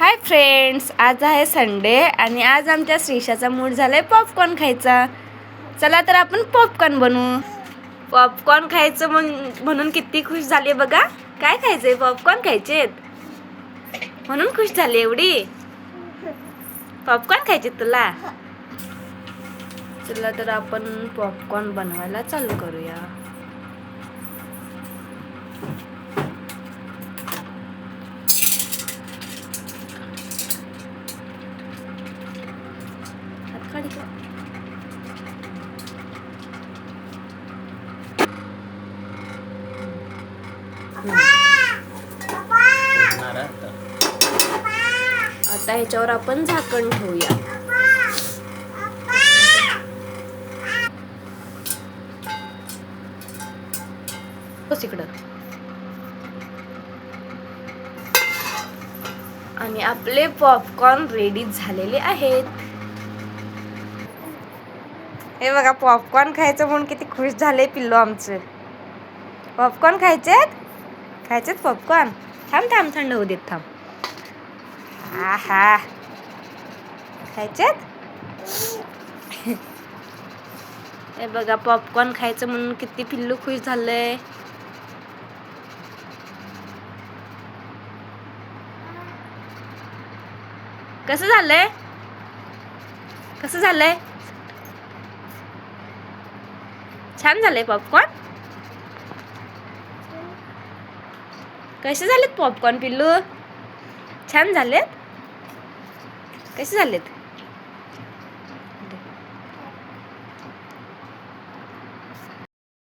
Hi friends, आज आहे Sunday आणि आज आमच्या श्रीषाचा मूड झालाय पॉपकॉर्न खायचा. चला तर आपण पॉपकॉर्न बनवू. पॉपकॉर्न खायचं म्हणून किती खुश झाली बघा. काय खायचंय? पॉपकॉर्न खायचेत म्हणून खुश झाली एवढी. पॉपकॉर्न खायचे तुला. चला तर आपण पॉपकॉर्न बनवायला चालू करूया. आता ह्याच्यावर आपण झाकण ठेवूया. इकडं आणि आपले पॉपकॉर्न रेडी झालेले आहेत. हे बघा, पॉपकॉर्न खायचं म्हणून किती खुश झाले पिल्लू आमचे. पॉपकॉर्न खायचेत पॉपकॉर्न. थांब थंड होऊ देत. थांब. आहा, खायचेत. हे बघा, पॉपकॉर्न खायचं म्हणून किती पिल्लू खुश झालंय. कसं झालंय? छान झालंय पॉपकॉर्न. कसे झालेत पॉपकॉर्न पिल्लू? छान झालेत. कसे झालेत?